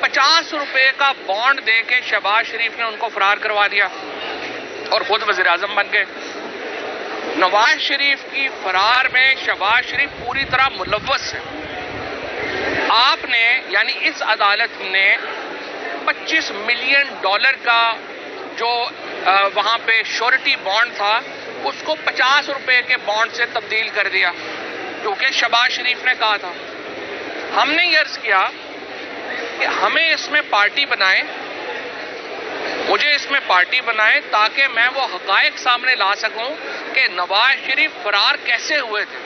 50 روپے کا بانڈ دے کے شہباز شریف نے ان کو فرار کروا دیا اور خود وزیر اعظم بن گئے. نواز شریف کی فرار میں شہباز شریف پوری طرح ملوث ہے. آپ نے یعنی اس عدالت نے $25 ملین کا جو وہاں پہ شورٹی بانڈ تھا اس کو 50 روپے کے بانڈ سے تبدیل کر دیا، کیونکہ شہباز شریف نے کہا تھا. ہم نے یہ عرض کیا کہ ہمیں اس میں پارٹی بنائیں، مجھے اس میں پارٹی بنائیں تاکہ میں وہ حقائق سامنے لا سکوں کہ نواز شریف فرار کیسے ہوئے تھے،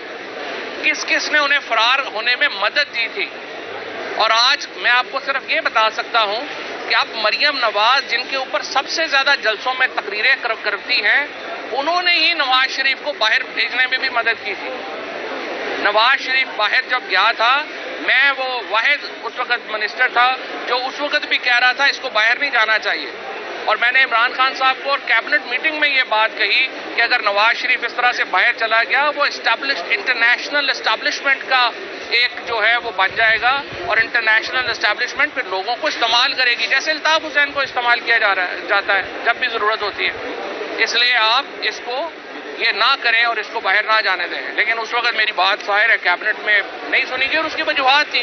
کس کس نے انہیں فرار ہونے میں مدد دی تھی. اور آج میں آپ کو صرف یہ بتا سکتا ہوں کہ اب مریم نواز جن کے اوپر سب سے زیادہ جلسوں میں تقریریں کرتی ہیں، انہوں نے ہی نواز شریف کو باہر بھیجنے میں بھی مدد کی تھی. نواز شریف باہر جب گیا تھا، میں وہ واحد اس وقت منسٹر تھا جو اس وقت بھی کہہ رہا تھا اس کو باہر نہیں جانا چاہیے. اور میں نے عمران خان صاحب کو کیبنٹ میٹنگ میں یہ بات کہی کہ اگر نواز شریف اس طرح سے باہر چلا گیا وہ انٹرنیشنل اسٹیبلشمنٹ کا ایک جو ہے وہ بن جائے گا، اور انٹرنیشنل اسٹیبلشمنٹ پھر لوگوں کو استعمال کرے گی جیسے الطاف حسین کو استعمال کیا جاتا ہے جب بھی ضرورت ہوتی ہے. اس لیے آپ اس کو یہ نہ کریں اور اس کو باہر نہ جانے دیں. لیکن اس وقت میری بات ظاہر ہے کیبنٹ میں نہیں سنی گئی اور اس کی وجوہات تھی.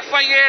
FIA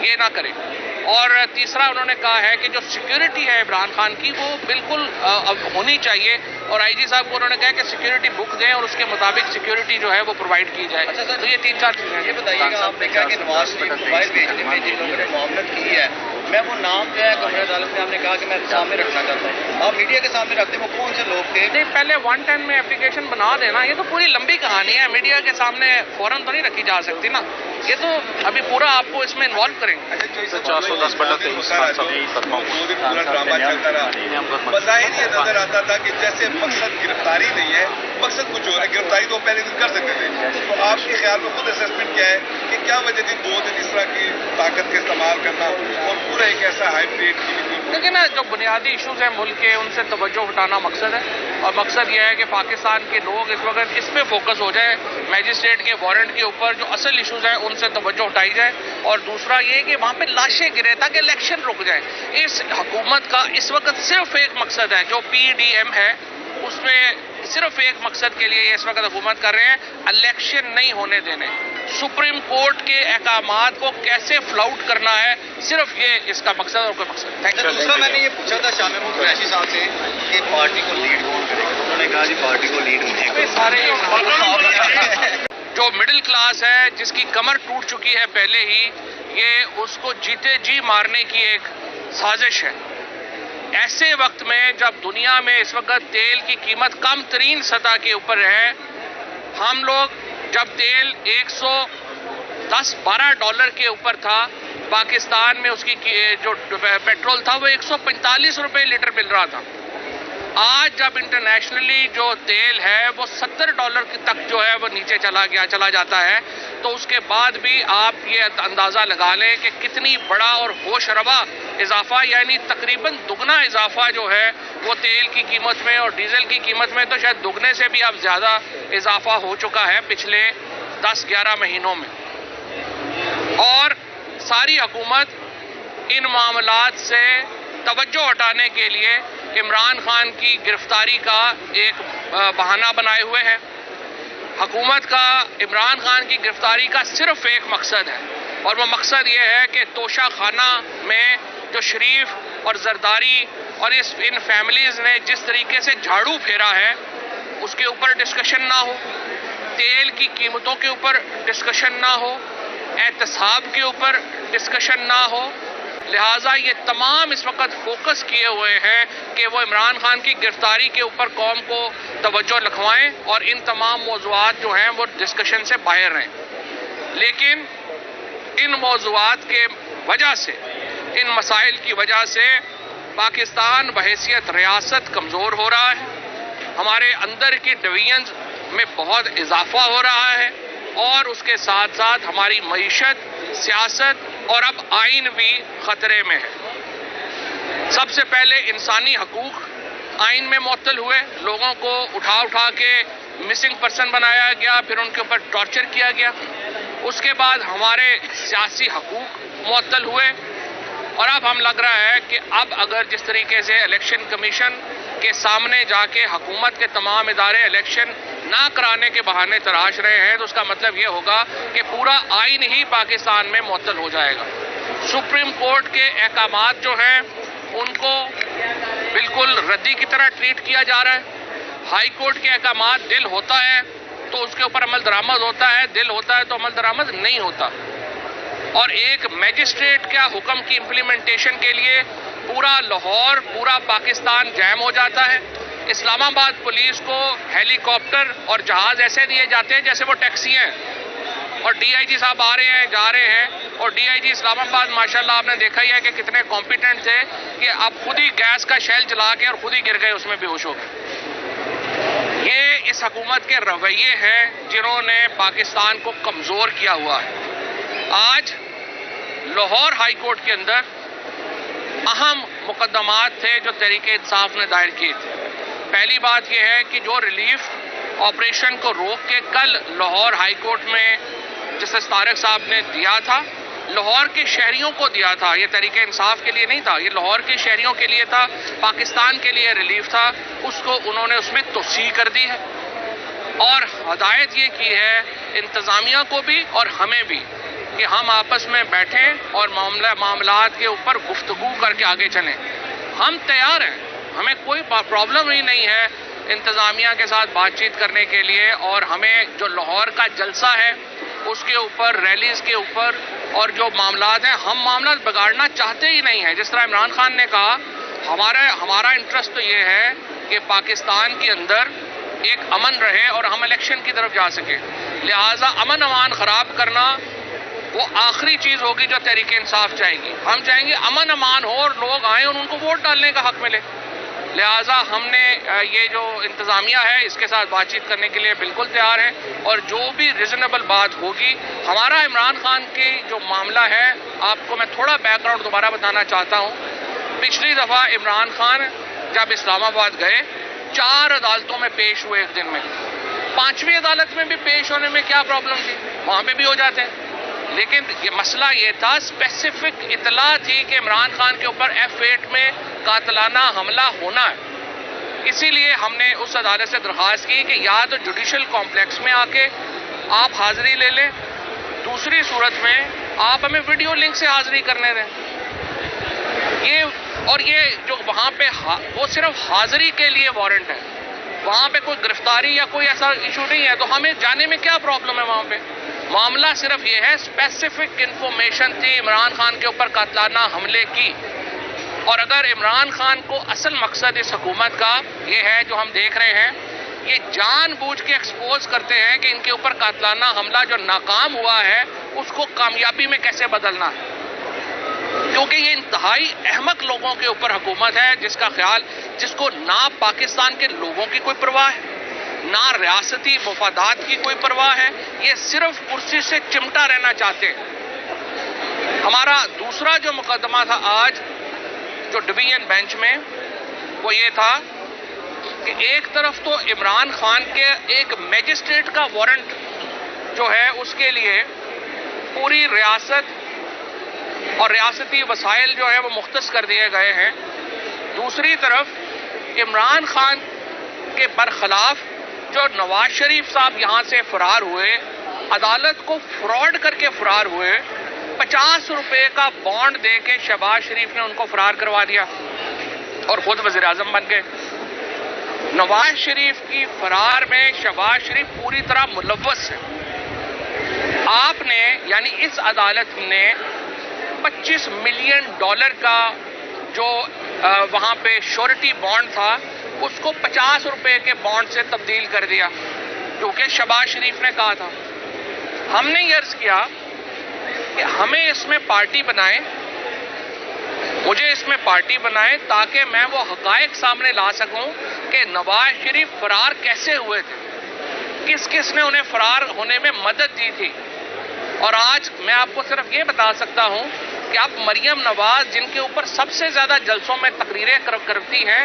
یہ نہ کرے. اور تیسرا انہوں نے کہا ہے کہ جو سیکیورٹی ہے عمران خان کی وہ بالکل ہونی چاہیے, اور آئی جی صاحب کو انہوں نے کہا کہ سیکیورٹی بک دیں اور اس کے مطابق سیکیورٹی جو ہے وہ پرووائڈ کی جائے. تو یہ 3-4 چیزیں ہیں. یہ بتائیے گا, آپ نے کہا کہ نواز شریف موبائل بھیجنے میں جن لوگوں نے معاملت کی ہے, میں وہ نام جو ہے کمرہ عدالت میں آپ نے کہا کہ میں سامنے رکھنا چاہتا ہوں, آپ میڈیا کے سامنے رکھتے ہیں, وہ کون سے لوگ تھے؟ نہیں, پہلے 110 میں اپلیکیشن بنا دینا, یہ تو پوری لمبی کہانی ہے, میڈیا کے سامنے فوراً تو نہیں رکھی جا سکتی نا, یہ تو ابھی پورا آپ کو اس میں انوالو کریں گے. 410 پورا ڈرامہ چلتا رہا, بظاہر یہ نظر آتا تھا کہ جیسے مقصد گرفتاری نہیں ہے, مقصد کچھ اور ہے. گرفتاری تو پہلے دن کر سکتے تھے. تو آپ کے خیال میں خود اسیسمنٹ کیا ہے کہ کیا وجہ تھی 2 دن اس طرح کی طاقت کا استعمال کرنا اور پورا ایک ایسا ہائی پریڈ کی؟ لیکن نا جو بنیادی ایشوز ہیں ملک کے, ان سے توجہ ہٹانا مقصد ہے, اور مقصد یہ ہے کہ پاکستان کے لوگ اس وقت اس پہ فوکس ہو جائے, میجسٹریٹ کے وارنٹ کے اوپر جو اصل ایشوز ہیں ان سے توجہ ہٹائی جائے. اور دوسرا یہ کہ وہاں پہ لاشیں گرے تاکہ الیکشن رک جائے. اس حکومت کا اس وقت صرف ایک مقصد ہے, جو PDM ہے اس میں صرف ایک مقصد کے لیے یہ اس وقت حکومت کر رہے ہیں, الیکشن نہیں ہونے دینے. سپریم کورٹ کے احکامات کو کیسے فلاؤٹ کرنا ہے, صرف یہ اس کا مقصد اور کوئی مقصد. Thank you. دوسرا میں نے یہ پوچھا تھا شاہ محمود قریشی صاحب سے کہ پارٹی کو لیڈ کون کرے گا, انہوں نے کہا جی پارٹی کو لیڈ نہیں. سارے جو مڈل کلاس ہے جس کی کمر ٹوٹ چکی ہے پہلے ہی, یہ اس کو جیتے جی مارنے کی ایک سازش ہے. ایسے وقت میں جب دنیا میں اس وقت تیل کی قیمت کم ترین سطح کے اوپر ہے, ہم لوگ جب تیل $110-12 کے اوپر تھا, پاکستان میں اس کی جو پیٹرول تھا وہ $145 لیٹر مل رہا تھا. آج جب انٹرنیشنلی جو تیل ہے وہ $70 تک جو ہے وہ نیچے چلا جاتا ہے, تو اس کے بعد بھی آپ یہ اندازہ لگا لیں کہ کتنی بڑا اور ہوش روا اضافہ, یعنی تقریباً دگنا اضافہ جو ہے وہ تیل کی قیمت میں اور ڈیزل کی قیمت میں تو شاید دگنے سے بھی اب زیادہ اضافہ ہو چکا ہے پچھلے 10-11 مہینوں میں. اور ساری حکومت ان معاملات سے توجہ ہٹانے کے لیے عمران خان کی گرفتاری کا ایک بہانہ بنائے ہوئے ہیں. حکومت کا عمران خان کی گرفتاری کا صرف ایک مقصد ہے, اور وہ مقصد یہ ہے کہ توشہ خانہ میں جو شریف اور زرداری اور ان فیملیز نے جس طریقے سے جھاڑو پھیرا ہے اس کے اوپر ڈسکشن نہ ہو, تیل کی قیمتوں کے اوپر ڈسکشن نہ ہو, احتساب کے اوپر ڈسکشن نہ ہو. لہٰذا یہ تمام اس وقت فوکس کیے ہوئے ہیں کہ وہ عمران خان کی گرفتاری کے اوپر قوم کو توجہ لکھوائیں, اور ان تمام موضوعات جو ہیں وہ ڈسکشن سے باہر رہیں. لیکن ان موضوعات کے وجہ سے, ان مسائل کی وجہ سے پاکستان بحیثیت ریاست کمزور ہو رہا ہے, ہمارے اندر کی ڈویژنز میں بہت اضافہ ہو رہا ہے, اور اس کے ساتھ ساتھ ہماری معیشت, سیاست اور اب آئین بھی خطرے میں ہے. سب سے پہلے انسانی حقوق آئین میں معطل ہوئے, لوگوں کو اٹھا کے مسنگ پرسن بنایا گیا, پھر ان کے اوپر ٹارچر کیا گیا. اس کے بعد ہمارے سیاسی حقوق معطل ہوئے, اور اب ہم لگ رہا ہے کہ اب اگر جس طریقے سے الیکشن کمیشن کے سامنے جا کے حکومت کے تمام ادارے الیکشن نہ کرانے کے بہانے تراش رہے ہیں, تو اس کا مطلب یہ ہوگا کہ پورا آئین ہی پاکستان میں معطل ہو جائے گا. سپریم کورٹ کے احکامات جو ہیں ان کو بالکل ردی کی طرح ٹریٹ کیا جا رہا ہے. ہائی کورٹ کے احکامات دل ہوتا ہے تو اس کے اوپر عمل درآمد ہوتا ہے, دل ہوتا ہے تو عمل درآمد نہیں ہوتا. اور ایک میجسٹریٹ کا حکم کی امپلیمنٹیشن کے لیے پورا لاہور, پورا پاکستان جیم ہو جاتا ہے. اسلام آباد پولیس کو ہیلی کاپٹر اور جہاز ایسے دیے جاتے ہیں جیسے وہ ٹیکسی ہیں, اور DIG صاحب آ رہے ہیں, جا رہے ہیں, اور DIG اسلام آباد ماشاءاللہ آپ نے دیکھا ہی ہے کہ کتنے کمپیٹنٹ تھے کہ اب خود ہی گیس کا شیل چلا کے اور خود ہی گر گئے اس میں بے ہوش ہو گئے. یہ اس حکومت کے رویے ہیں جنہوں نے پاکستان کو کمزور کیا ہوا ہے. آج لاہور ہائی کورٹ کے اندر اہم مقدمات تھے جو تحریک انصاف نے دائر کیے تھے. پہلی بات یہ ہے کہ جو ریلیف آپریشن کو روک کے کل لاہور ہائی کورٹ میں جسٹس طارق صاحب نے دیا تھا, لاہور کے شہریوں کو دیا تھا, یہ تحریک انصاف کے لیے نہیں تھا, یہ لاہور کے شہریوں کے لیے تھا, پاکستان کے لیے ریلیف تھا, اس کو انہوں نے اس میں توسیع کر دی ہے. اور ہدایت یہ کی ہے انتظامیہ کو بھی اور ہمیں بھی کہ ہم آپس میں بیٹھیں اور معاملات کے اوپر گفتگو کر کے آگے چلیں. ہم تیار ہیں, ہمیں کوئی پرابلم ہی نہیں ہے انتظامیہ کے ساتھ بات چیت کرنے کے لیے, اور ہمیں جو لاہور کا جلسہ ہے اس کے اوپر, ریلیز کے اوپر اور جو معاملات ہیں, ہم معاملات بگاڑنا چاہتے ہی نہیں ہیں. جس طرح عمران خان نے کہا, ہمارا انٹرسٹ تو یہ ہے کہ پاکستان کے اندر ایک امن رہے اور ہم الیکشن کی طرف جا سکیں. لہٰذا امن امان خراب کرنا وہ آخری چیز ہوگی جو تحریک انصاف چاہے گی. ہم چاہیں گے امن امان ہو اور لوگ آئیں اور ان کو ووٹ ڈالنے کا حق ملے. لہٰذا ہم نے یہ جو انتظامیہ ہے اس کے ساتھ بات چیت کرنے کے لیے بالکل تیار ہے, اور جو بھی ریزنیبل بات ہوگی. ہمارا عمران خان کی جو معاملہ ہے, آپ کو میں تھوڑا بیک گراؤنڈ دوبارہ بتانا چاہتا ہوں. پچھلی دفعہ عمران خان جب اسلام آباد گئے 4 عدالتوں میں پیش ہوئے ایک دن میں. 5ویں عدالت میں بھی پیش ہونے میں کیا پرابلم تھی, وہاں پہ بھی ہو جاتے ہیں. لیکن یہ مسئلہ یہ تھا, اسپیسیفک اطلاع تھی کہ عمران خان کے اوپر F8 میں قاتلانہ حملہ ہونا ہے. اسی لیے ہم نے اس عدالت سے درخواست کی کہ یا تو جوڈیشل کمپلیکس میں آ کے آپ حاضری لے لیں, دوسری صورت میں آپ ہمیں ویڈیو لنک سے حاضری کرنے دیں. یہ جو وہاں پہ وہ صرف حاضری کے لیے وارنٹ ہے, وہاں پہ کوئی گرفتاری یا کوئی ایسا ایشو نہیں ہے, تو ہمیں جانے میں کیا پرابلم ہے وہاں پہ. معاملہ صرف یہ ہے, اسپیسیفک انفارمیشن تھی عمران خان کے اوپر قاتلانہ حملے کی. اور اگر عمران خان کو اصل مقصد اس حکومت کا یہ ہے جو ہم دیکھ رہے ہیں, یہ جان بوجھ کے ایکسپوز کرتے ہیں کہ ان کے اوپر قاتلانہ حملہ جو ناکام ہوا ہے اس کو کامیابی میں کیسے بدلنا ہے. کیونکہ یہ انتہائی احمق لوگوں کے اوپر حکومت ہے جس کو نہ پاکستان کے لوگوں کی کوئی پرواہ ہے, نہ ریاستی مفادات کی کوئی پرواہ ہے. یہ صرف کرسی سے چمٹا رہنا چاہتے ہیں. ہمارا دوسرا جو مقدمہ تھا آج جو ڈویژن بینچ میں, وہ یہ تھا کہ ایک طرف تو عمران خان کے ایک میجسٹریٹ کا وارنٹ جو ہے اس کے لیے پوری ریاست اور ریاستی وسائل جو ہے وہ مختص کر دیے گئے ہیں. دوسری طرف عمران خان کے برخلاف جو نواز شریف صاحب یہاں سے فرار ہوئے, عدالت کو فراڈ کر کے فرار ہوئے, 50 روپے کا بانڈ دے کے شہباز شریف نے ان کو فرار کروا دیا اور خود وزیر اعظم بن گئے. نواز شریف کی فرار میں شہباز شریف پوری طرح ملوث ہے. آپ نے یعنی اس عدالت نے $25 ملین کا جو وہاں پہ شورٹی بانڈ تھا اس کو 50 روپے کے بانڈ سے تبدیل کر دیا, کیونکہ شہباز شریف نے کہا تھا. ہم نے یہ عرض کیا کہ ہمیں اس میں پارٹی بنائیں, مجھے اس میں پارٹی بنائیں تاکہ میں وہ حقائق سامنے لا سکوں کہ نواز شریف فرار کیسے ہوئے تھے, کس کس نے انہیں فرار ہونے میں مدد دی تھی. اور آج میں آپ کو صرف یہ بتا سکتا ہوں کہ اب مریم نواز جن کے اوپر سب سے زیادہ جلسوں میں تقریریں کرتی ہیں,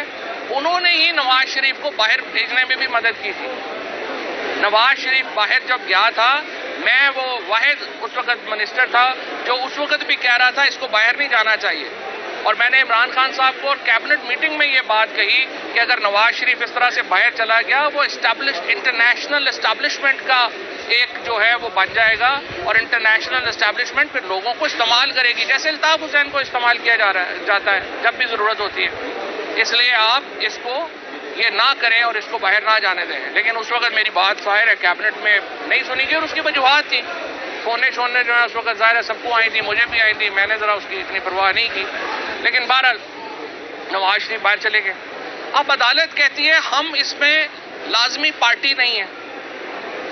انہوں نے ہی نواز شریف کو باہر بھیجنے میں بھی مدد کی تھی. نواز شریف باہر جب گیا تھا, میں وہ واحد اس وقت منسٹر تھا جو اس وقت بھی کہہ رہا تھا اس کو باہر نہیں جانا چاہیے. اور میں نے عمران خان صاحب کو کیبنٹ میٹنگ میں یہ بات کہی کہ اگر نواز شریف اس طرح سے باہر چلا گیا وہ انٹرنیشنل اسٹیبلشمنٹ کا ایک جو ہے وہ بن جائے گا, اور انٹرنیشنل اسٹیبلشمنٹ پھر لوگوں کو استعمال کرے گی جیسے الطاف حسین کو استعمال کیا جاتا ہے جب بھی ضرورت ہوتی ہے. اس لیے آپ اس کو یہ نہ کریں اور اس کو باہر نہ جانے دیں. لیکن اس وقت میری بات ظاہر ہے کیبنٹ میں نہیں سنی گئی, اور اس کی وجوہات تھی. فونے شونے جو ہے اس وقت ظاہر ہے سب کو آئی تھی, مجھے بھی آئی تھی, میں نے ذرا اس کی اتنی پرواہ نہیں کی. لیکن بہرحال نواز شریف باہر چلے گئے. اب عدالت کہتی ہے ہم اس میں لازمی پارٹی نہیں ہیں.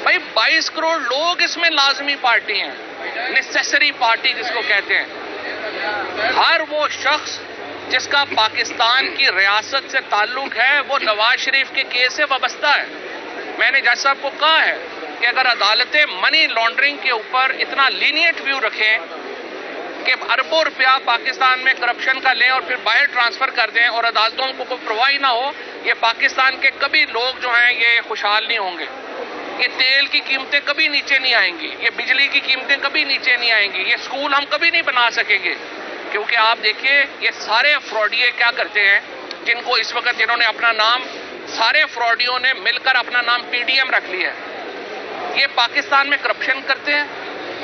بھائی 22 کروڑ لوگ اس میں لازمی پارٹی ہیں, نیسیسری پارٹی جس کو کہتے ہیں. ہر وہ شخص جس کا پاکستان کی ریاست سے تعلق ہے وہ نواز شریف کے کیس سے وابستہ ہے. میں نے جج صاحب کو کہا ہے کہ اگر عدالتیں منی لانڈرنگ کے اوپر اتنا لینیٹ ویو رکھیں کہ اربوں روپیہ پاکستان میں کرپشن کا لیں اور پھر باہر ٹرانسفر کر دیں اور عدالتوں کو کوئی پرواہ نہ ہو, یہ پاکستان کے کبھی لوگ جو ہیں یہ خوشحال نہیں ہوں گے. یہ تیل کی قیمتیں کبھی نیچے نہیں آئیں گی, یہ بجلی کی قیمتیں کبھی نیچے نہیں آئیں گی, یہ اسکول ہم کبھی نہیں بنا سکیں گے. کیونکہ آپ دیکھیے یہ سارے فراڈیے کیا کرتے ہیں, جن کو اس وقت جنہوں نے اپنا نام, سارے فراڈیوں نے مل کر اپنا نام PDM رکھ لیا ہے. یہ پاکستان میں کرپشن کرتے ہیں,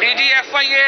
DG FIA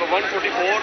144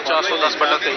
410/23